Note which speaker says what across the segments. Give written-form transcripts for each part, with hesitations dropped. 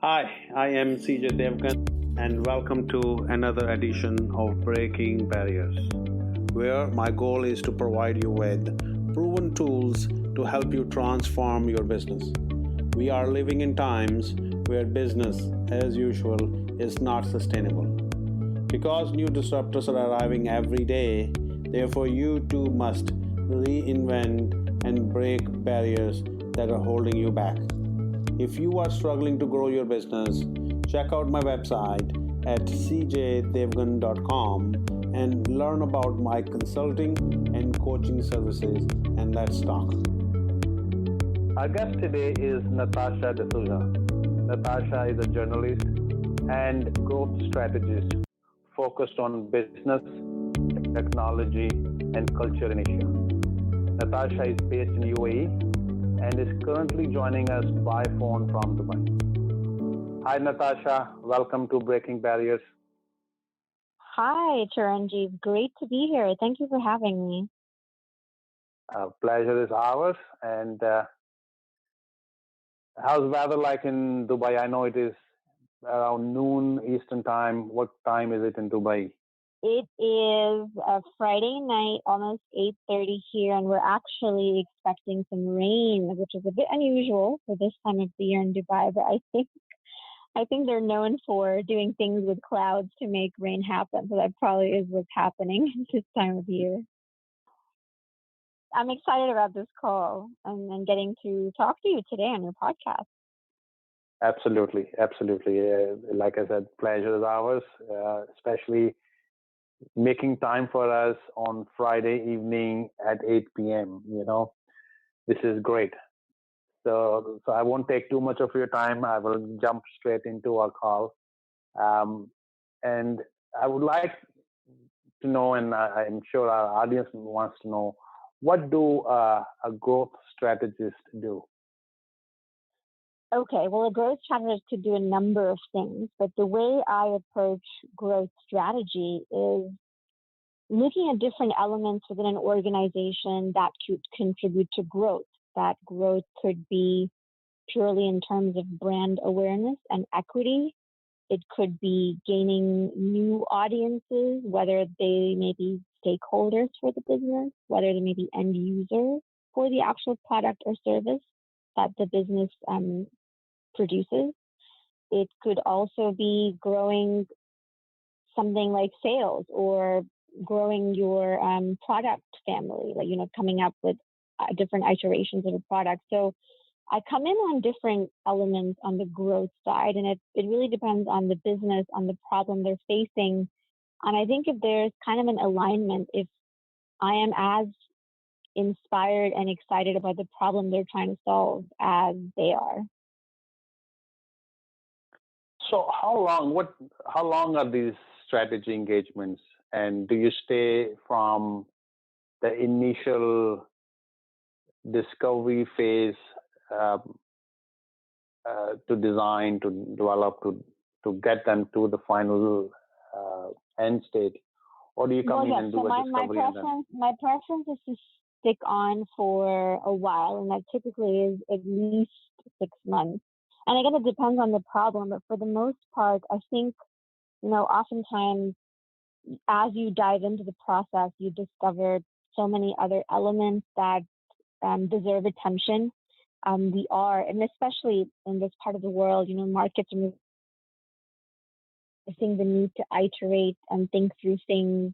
Speaker 1: Hi, I am CJ Devgn, and welcome to another edition of Breaking Barriers, where my goal is to provide you with proven tools to help you transform your business. We are living in times where business, as usual, is not sustainable. Because new disruptors are arriving every day, therefore, you too must reinvent and break barriers that are holding you back. If you are struggling to grow your business, check out my website at cjdevgan.com and learn about my consulting and coaching services. And let's talk. Our guest today is Natasha D'Souza. Natasha is a journalist and growth strategist focused on business, technology, and culture in Asia. Natasha is based in UAE and is currently joining us by phone from Dubai. Hi, Natasha. Welcome to Breaking Barriers.
Speaker 2: Hi, Chiranjeev. Great to be here. Thank you for having me.
Speaker 1: Pleasure is ours. And how's weather like in Dubai? I know it is around noon Eastern time. What time is it in Dubai?
Speaker 2: It is a Friday night, almost 8:30 here, and we're actually expecting some rain, which is a bit unusual for this time of the year in Dubai. But I think they're known for doing things with clouds to make rain happen. So that probably is what's happening this time of year. I'm excited about this call and getting to talk to you today on your podcast.
Speaker 1: Absolutely. Like I said, pleasure is ours, especially making time for us on Friday evening at 8 p.m. This is great. So I won't take too much of your time. I will jump straight into our call. And I would like to know, and I'm sure our audience wants to know, what do a growth strategist do?
Speaker 2: Okay, well, a growth strategist could do a number of things, but the way I approach growth strategy is looking at different elements within an organization that could contribute to growth. That growth could be purely in terms of brand awareness and equity. It could be gaining new audiences, whether they may be stakeholders for the business, whether they may be end users for the actual product or service that the business produces. It could also be growing something like sales or growing your product family, like, coming up with different iterations of a product. So I come in on different elements on the growth side, and it really depends on the business, on the problem they're facing. And I think if there's kind of an alignment, if I am as inspired and excited about the problem they're trying to solve as they are.
Speaker 1: So how long are these strategy engagements, and do you stay from the initial discovery phase to design, to develop, to get them to the final end state, or do you come in and do a discovery?
Speaker 2: My preference is to stick on for a while, and that typically is at least 6 months. And again, it depends on the problem, but for the most part, I think, oftentimes as you dive into the process, you discover so many other elements that deserve attention. We are, and especially in this part of the world, markets are seeing the need to iterate and think through things,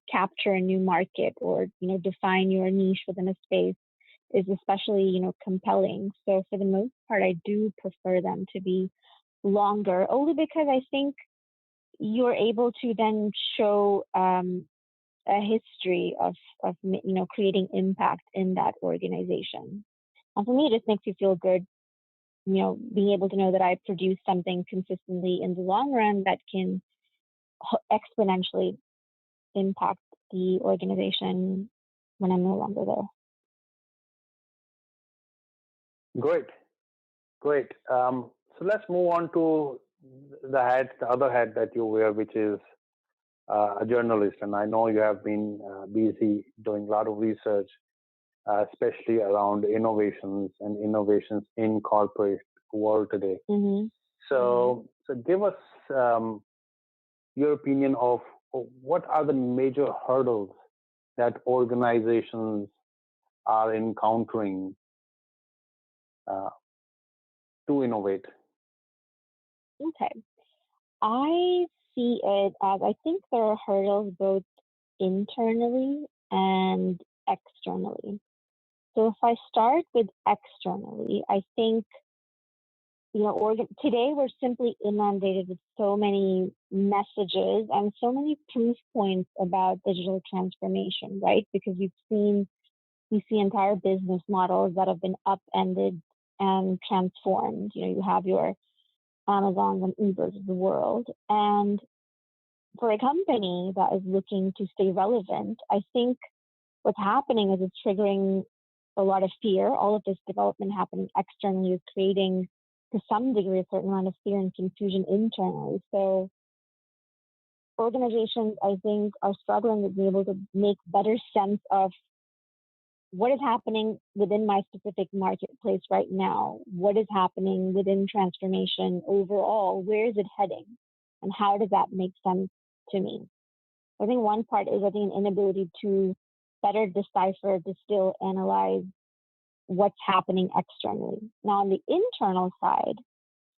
Speaker 2: capture a new market, or, define your niche within a space is especially, compelling. So for the most part, I do prefer them to be longer, only because I think you're able to then show a history of creating impact in that organization. And for me, it just makes you feel good, being able to know that I produce something consistently in the long run that can exponentially impact the organization when I'm no longer there.
Speaker 1: Great. So let's move on to the other hat that you wear, which is a journalist. And I know you have been busy doing a lot of research, especially around innovations and innovations in corporate world today.
Speaker 2: Mm-hmm. Mm-hmm.
Speaker 1: So give us your opinion of what are the major hurdles that organizations are encountering uh, to innovate.
Speaker 2: Okay. I see it as I think there are hurdles both internally and externally. So if I start with externally, I think today we're simply inundated with so many messages and so many proof points about digital transformation, right? Because we see entire business models that have been upended and transformed. You have your Amazons and Ubers of the world. And for a company that is looking to stay relevant, I think what's happening is it's triggering a lot of fear. All of this development happening externally is creating, to some degree, a certain amount of fear and confusion internally. So organizations, I think, are struggling with being able to make better sense of what is happening within my specific marketplace right now, what is happening within transformation overall, where is it heading, and how does that make sense to me? I think one part is, I think, an inability to better decipher, distill, analyze what's happening externally. Now, on the internal side,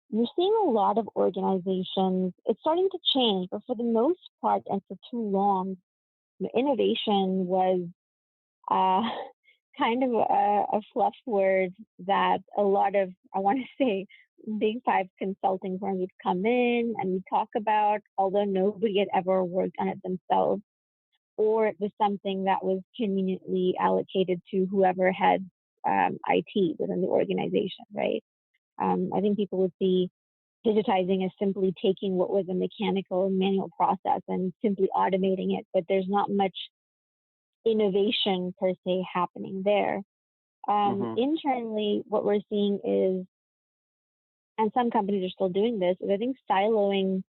Speaker 2: you're seeing a lot of organizations, it's starting to change, but for the most part and for too long, the innovation was uh, kind of a fluff word that a lot of, I want to say, big five consulting firms would come in and we talk about, although nobody had ever worked on it themselves, or it was something that was conveniently allocated to whoever had IT within the organization, right? I think people would see digitizing as simply taking what was a mechanical manual process and simply automating it, but there's not much innovation per se happening there.
Speaker 1: Mm-hmm.
Speaker 2: Internally, what we're seeing is, and some companies are still doing this, is I think siloing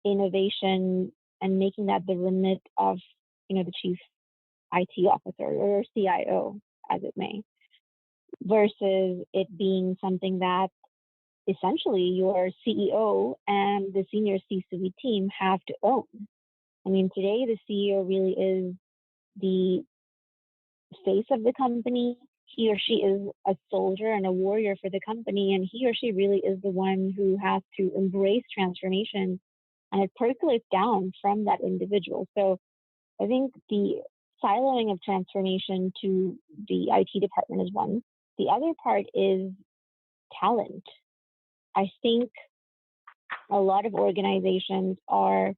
Speaker 2: innovation and making that the remit of, the chief IT officer or CIO, as it may, versus it being something that essentially your CEO and the senior C-suite team have to own. I mean, today the CEO really is the face of the company. He or she is a soldier and a warrior for the company, and he or she really is the one who has to embrace transformation, and it percolates down from that individual. So I think the siloing of transformation to the IT department is one. The other part is talent. I think a lot of organizations are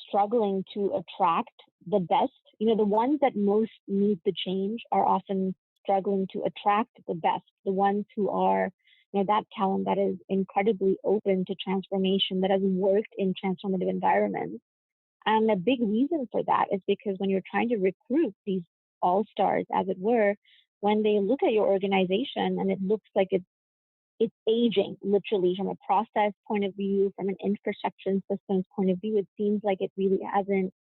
Speaker 2: struggling to attract the best. The ones that most need the change are often struggling to attract the best, the ones who are, that talent that is incredibly open to transformation, that has worked in transformative environments. And a big reason for that is because when you're trying to recruit these all stars, as it were, when they look at your organization and it looks like it's aging, literally, from a process point of view, from an infrastructure and systems point of view, it seems like it really hasn't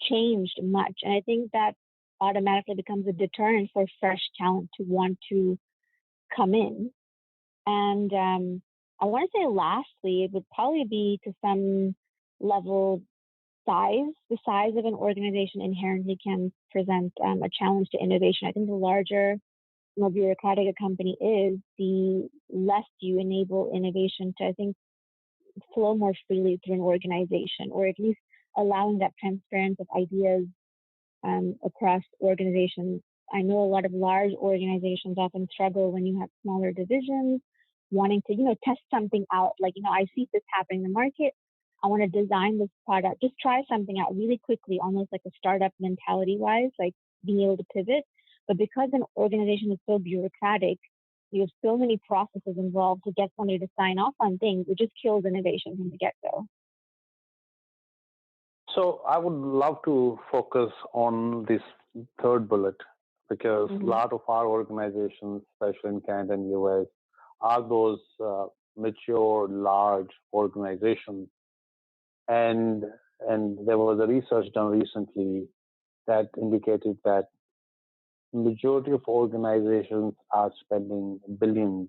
Speaker 2: changed much. And I think that automatically becomes a deterrent for fresh talent to want to come in. And I want to say lastly, it would probably be to some level size. The size of an organization inherently can present a challenge to innovation. I think the larger, more bureaucratic a company is, the less you enable innovation to, I think, flow more freely through an organization, or at least allowing that transference of ideas across organizations. I know a lot of large organizations often struggle when you have smaller divisions wanting to, test something out. Like, I see this happening in the market. I want to design this product. Just try something out really quickly, almost like a startup mentality wise, like being able to pivot. But because an organization is so bureaucratic, you have so many processes involved to get somebody to sign off on things, it just kills innovation from the get go.
Speaker 1: So I would love to focus on this third bullet because a
Speaker 2: Mm-hmm.
Speaker 1: lot of our organizations, especially in Canada and US, are those mature, large organizations. And and there was a research done recently that indicated that majority of organizations are spending billions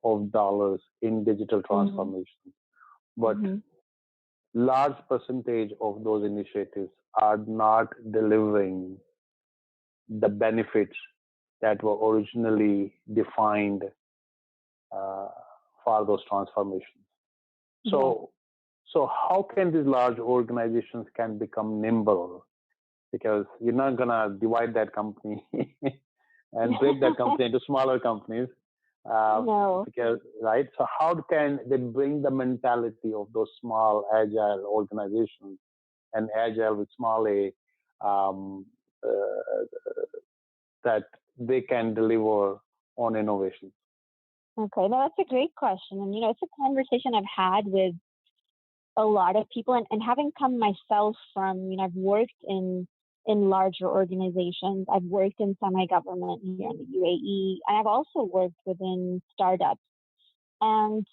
Speaker 1: of dollars in digital
Speaker 2: Mm-hmm.
Speaker 1: transformation, but
Speaker 2: Mm-hmm.
Speaker 1: large percentage of those initiatives are not delivering the benefits that were originally defined uh, for those transformations.
Speaker 2: Yes.
Speaker 1: So, so how can these large organizations can become nimble? Because you're not gonna divide that company and break that company into smaller companies.
Speaker 2: No.
Speaker 1: Because right, so how can they bring the mentality of those small agile organizations and agile with small a um, uh, that they can deliver on innovation?
Speaker 2: Okay. No, that's a great question. And, it's a conversation I've had with a lot of people, and having come myself from, I've worked in larger organizations. I've worked in semi-government here in the UAE, and I've also worked within startups. And,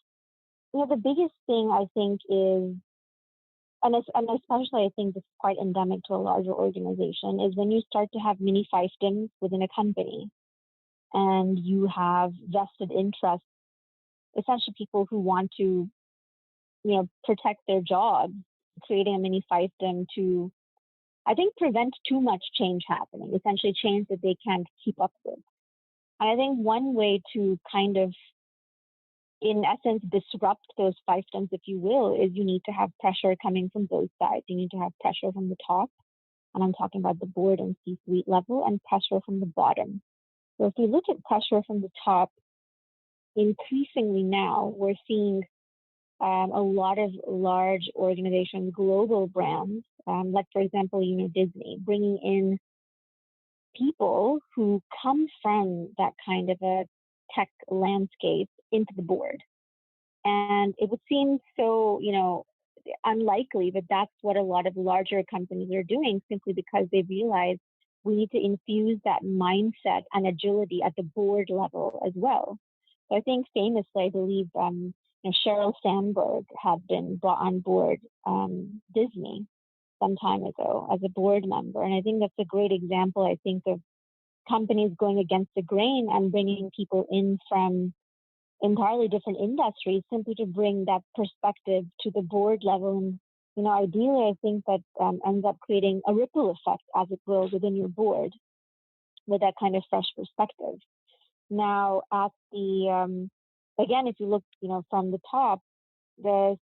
Speaker 2: the biggest thing I think is, and especially I think this is quite endemic to a larger organization, is when you start to have mini fiefdoms within a company and you have vested interests, essentially people who want to, protect their jobs, creating a mini fiefdom to, I think, prevent too much change happening, essentially change that they can't keep up with. And I think one way to kind of, in essence, disrupt those fiefdoms, if you will, is you need to have pressure coming from both sides. You need to have pressure from the top, and I'm talking about the board and C-suite level, and pressure from the bottom. So if we look at pressure from the top, increasingly now we're seeing a lot of large organizations, global brands, like for example, Disney, bringing in people who come from that kind of a tech landscape into the board. And it would seem so, unlikely, but that's what a lot of larger companies are doing, simply because they realize we need to infuse that mindset and agility at the board level as well. So I think famously, I believe, Sheryl Sandberg had been brought on board Disney some time ago as a board member. And I think that's a great example, I think, of companies going against the grain and bringing people in from entirely different industries simply to bring that perspective to the board level. And, ideally, I think that ends up creating a ripple effect, as it will, within your board with that kind of fresh perspective. Now, again, if you look, from the top, the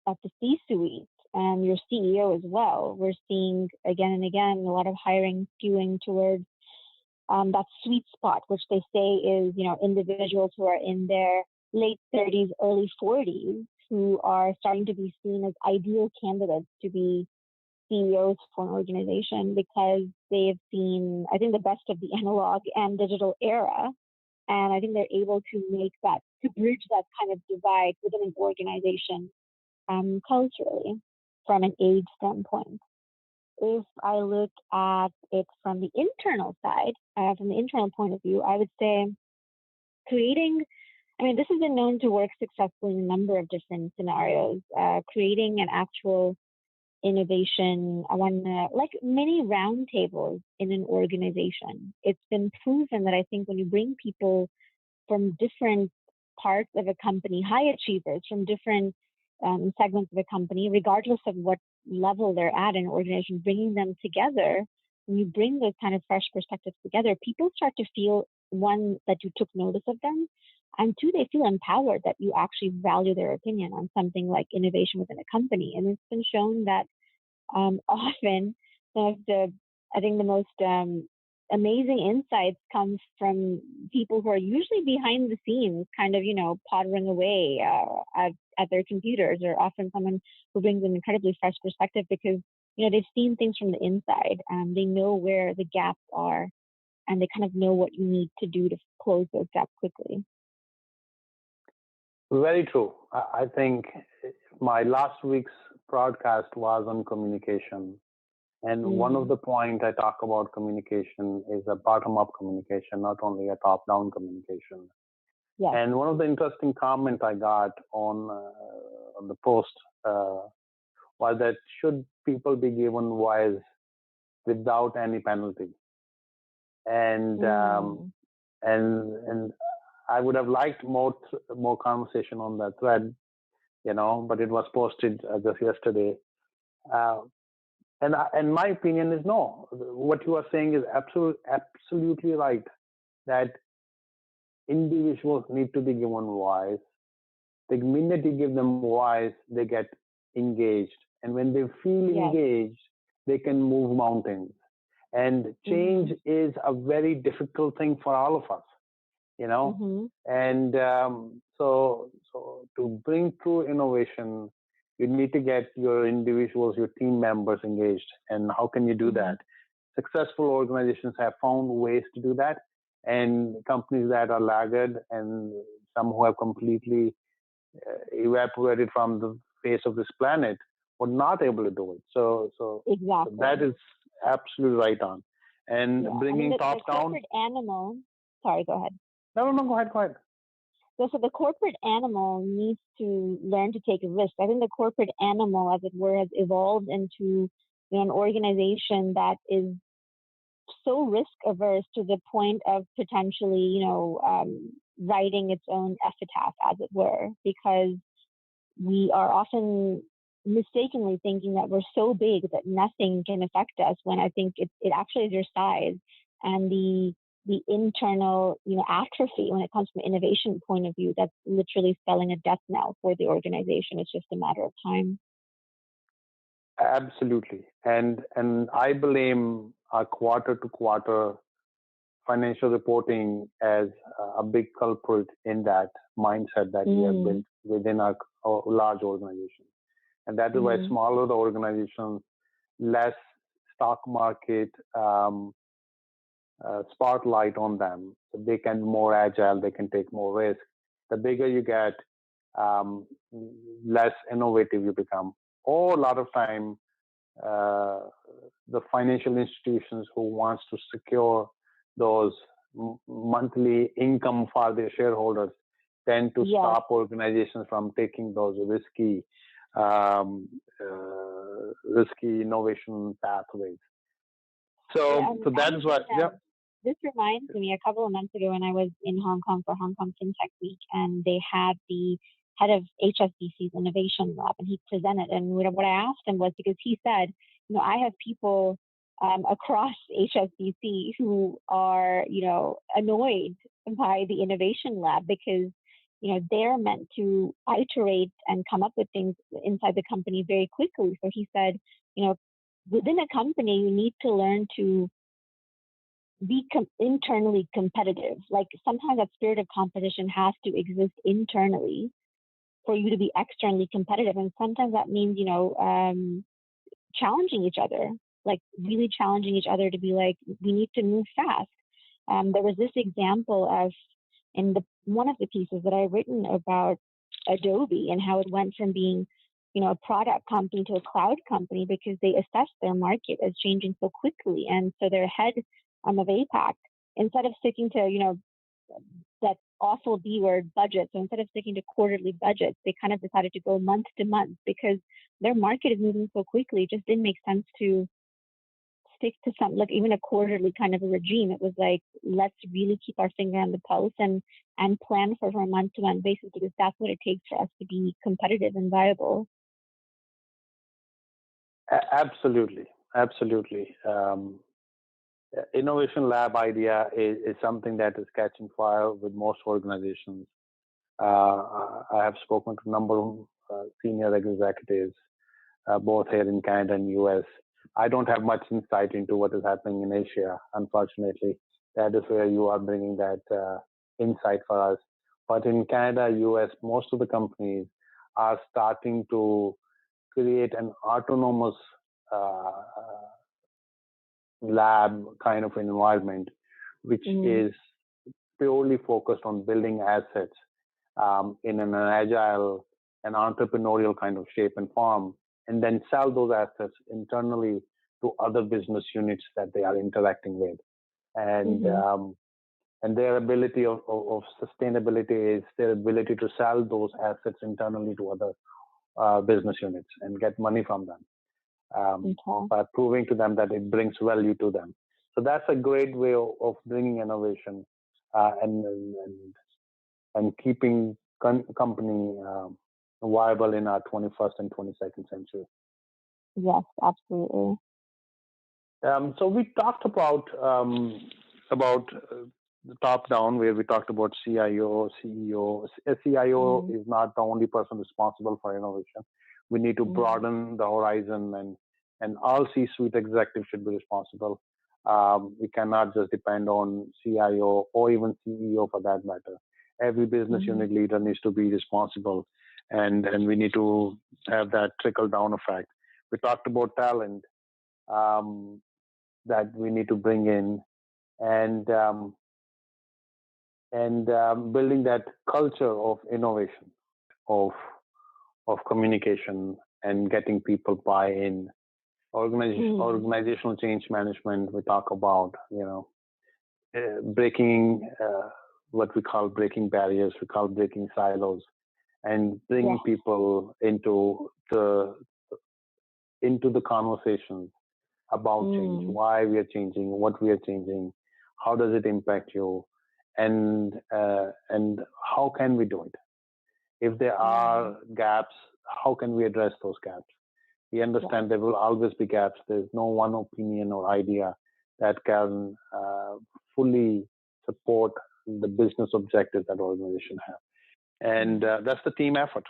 Speaker 2: at the C-suite and your CEO as well, we're seeing again and again a lot of hiring skewing towards that sweet spot, which they say is, individuals who are in their late 30s, early 40s, who are starting to be seen as ideal candidates to be CEOs for an organization, because they've seen, I think, the best of the analog and digital era. And I think they're able to bridge that kind of divide within an organization culturally from an age standpoint. If I look at it from the internal side, from the internal point of view, I would say creating, this has been known to work successfully in a number of different scenarios, creating an actual innovation, like mini roundtables in an organization. It's been proven that I think when you bring people from different parts of a company, high achievers from different segments of a company, regardless of what level they're at in an organization, bringing them together, when you bring those kind of fresh perspectives together, people start to feel, one, that you took notice of them, and two, they feel empowered that you actually value their opinion on something like innovation within a company. And it's been shown that often some of I think the most amazing insights come from people who are usually behind the scenes, kind of, pottering away at their computers, or often someone who brings an incredibly fresh perspective because, they've seen things from the inside. They know where the gaps are, and they kind of know what you need to do to close those gaps quickly.
Speaker 1: Very true. I think my last week's broadcast was on communication. And one of the points I talk about communication is a bottom-up communication, not only a top-down communication.
Speaker 2: Yes.
Speaker 1: And one of the interesting comments I got on the post was that should people be given voice without any penalty? And I would have liked more conversation on that thread, but it was posted just yesterday. Uh, and my opinion is no. What you are saying is absolutely right. That individuals need to be given voice. The minute you give them voice, they get engaged, and when they feel
Speaker 2: Yes.
Speaker 1: engaged, they can move mountains. And change is a very difficult thing for all of us. And so to bring true innovation, you need to get your individuals, your team members engaged. And how can you do that? Successful organizations have found ways to do that, and companies that are laggard and some who have completely evaporated from the face of this planet were not able to do it. So
Speaker 2: Exactly.
Speaker 1: that is absolutely right on. And bringing top
Speaker 2: the
Speaker 1: down.
Speaker 2: Corporate animal. Sorry, go ahead.
Speaker 1: No, go ahead.
Speaker 2: So the corporate animal needs to learn to take a risk. I think the corporate animal, as it were, has evolved into an organization that is so risk averse to the point of potentially, writing its own epitaph, as it were, because we are often mistakenly thinking that we're so big that nothing can affect us, when I think it actually is your size and the internal atrophy when it comes from an innovation point of view that's literally spelling a death knell for the organization. It's just a matter of time.
Speaker 1: Absolutely. And I blame our quarter to quarter financial reporting as a big culprit in that mindset that we have built within our large organization. And that is why smaller the organizations, less stock market spotlight on them. So they can be more agile, they can take more risk. The bigger you get, less innovative you become. Or a lot of time, the financial institutions who wants to secure those monthly income for their shareholders tend to stop organizations from taking those risky innovation pathways. So that is what.
Speaker 2: This reminds me, a couple of months ago when I was in Hong Kong for Hong Kong FinTech Week, and they had the head of HSBC's Innovation Lab, and he presented. And what I asked him was, because he said, I have people across HSBC who are, annoyed by the Innovation Lab because, they're meant to iterate and come up with things inside the company very quickly. So he said, within a company, you need to learn to be internally competitive. Like sometimes that spirit of competition has to exist internally for you to be externally competitive. And sometimes that means, challenging each other, like really challenging each other to be like, we need to move fast. There was this example of, in one of the pieces that I've written about Adobe and how it went from being, a product company to a cloud company because they assessed their market as changing so quickly. And so their head of APAC, instead of sticking to, that awful B word budget, so instead of sticking to quarterly budgets, they kind of decided to go month to month because their market is moving so quickly. It just didn't make sense to stick to something like even a quarterly kind of a regime. It was like, let's really keep our finger on the pulse and plan for a month-to-month basis, because that's what it takes for us to be competitive and viable.
Speaker 1: Absolutely. Innovation lab idea is something that is catching fire with most organizations. I have spoken to a number of senior executives, both here in Canada and US. I don't have much insight into what is happening in Asia, unfortunately. That is where you are bringing that insight for us. But in Canada, US, most of the companies are starting to create an autonomous lab kind of environment, which is purely focused on building assets in an agile and entrepreneurial kind of shape and form, and then sell those assets internally to other business units that they are interacting with. And and their ability of sustainability is their ability to sell those assets internally to other business units and get money from them. By proving to them that it brings value to them. So that's a great way of bringing innovation. And and keeping company viable in our 21st and 22nd century.
Speaker 2: Yes, absolutely.
Speaker 1: So we talked about the top down, where we talked about CIO, CEO. A CIO is not the only person responsible for innovation. We need to broaden the horizon, and all C-suite executives should be responsible. We cannot just depend on CIO or even CEO for that matter. Every business unit leader needs to be responsible, and we need to have that trickle down effect. We talked about talent that we need to bring in, and building that culture of innovation, of communication, and getting people buy-in. Organizational change management. We talk about breaking what we call breaking barriers. We call breaking silos, and bringing people into the conversations about change, why we are changing, what we are changing, how does it impact you, and how can we do it? If there are gaps, how can we address those gaps? We understand there will always be gaps. There's no one opinion or idea that can fully support the business objectives that organization have. And that's the team effort.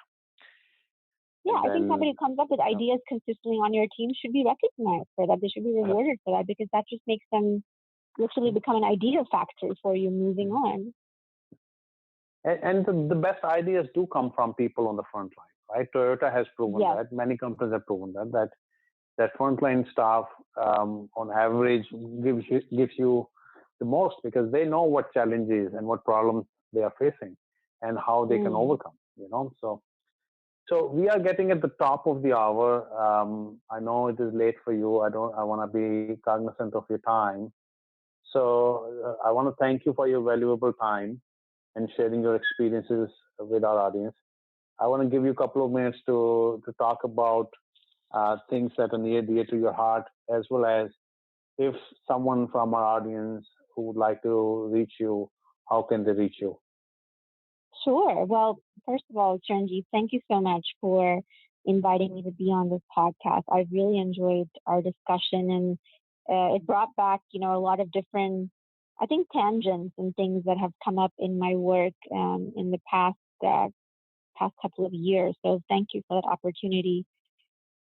Speaker 2: Yeah, I think somebody who comes up with ideas consistently on your team should be recognized for that. They should be rewarded for that, because that just makes them literally become an idea factory for you moving on.
Speaker 1: And the best ideas do come from people on the front line, right? Toyota has proven that. Many companies have proven that frontline staff, on average, gives you the most, because they know what challenges and what problems they are facing and how they can overcome. So we are getting at the top of the hour. I know it is late for you. I want to be cognizant of your time. So I want to thank you for your valuable time and sharing your experiences with our audience. I want to give you a couple of minutes to talk about things that are near dear to your heart, as well as if someone from our audience who would like to reach you, how can they reach you?
Speaker 2: Sure. Well, first of all, Chiranjeev, thank you so much for inviting me to be on this podcast. I really enjoyed our discussion, and it brought back, a lot of different, I think, tangents and things that have come up in my work in the past couple of years. So thank you for that opportunity.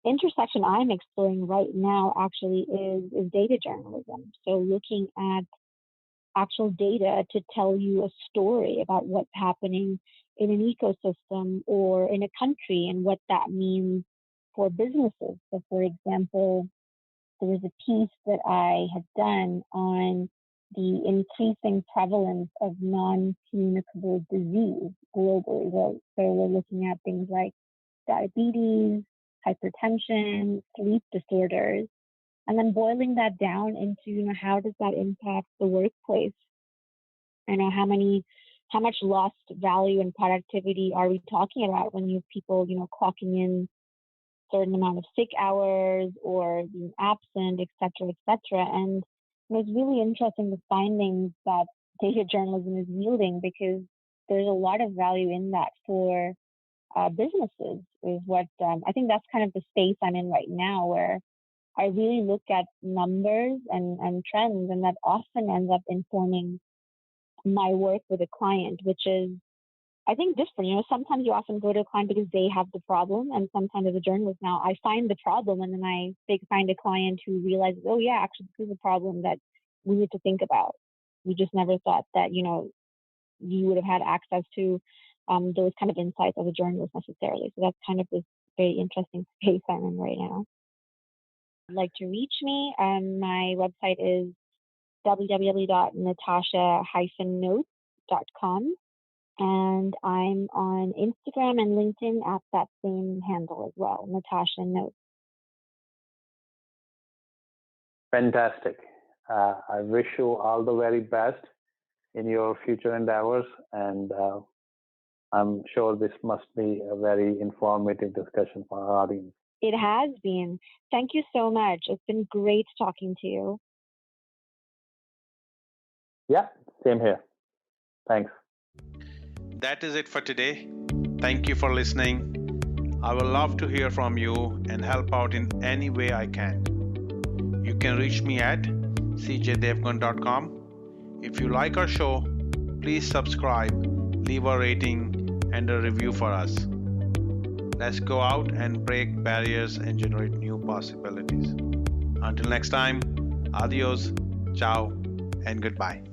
Speaker 2: Intersection I'm exploring right now actually is data journalism. So looking at actual data to tell you a story about what's happening in an ecosystem or in a country and what that means for businesses. So, for example, there was a piece that I had done on the increasing prevalence of non-communicable disease globally. So we're looking at things like diabetes, hypertension, sleep disorders, and then boiling that down into, how does that impact the workplace? How much lost value and productivity are we talking about when you have people, clocking in certain amount of sick hours or being absent, et cetera, and it's really interesting the findings that data journalism is yielding, because there's a lot of value in that for businesses. Is what I think that's kind of the space I'm in right now, where I really look at numbers and trends, and that often ends up informing my work with a client, which is, I think, different. Sometimes you often go to a client because they have the problem, and sometimes as a journalist now, I find the problem, and then I find a client who realizes, oh yeah, actually this is a problem that we need to think about. We just never thought that, you would have had access to those kind of insights as a journalist necessarily. So that's kind of this very interesting space I'm in right now. If you'd like to reach me, my website is www.natasha-notes.com. And I'm on Instagram and LinkedIn at that same handle as well, Natasha Notes.
Speaker 1: Fantastic. I wish you all the very best in your future endeavors, and I'm sure this must be a very informative discussion for our audience.
Speaker 2: It has been. Thank you so much. It's been great talking to you.
Speaker 1: Yeah, same here. Thanks. that is it for today. Thank you for listening. I would love to hear from you and help out in any way I can. You can reach me at cjdevgan.com. If you like our show, please subscribe, leave a rating and a review for us. Let's go out and break barriers and generate new possibilities. Until next time, adios, ciao, and goodbye.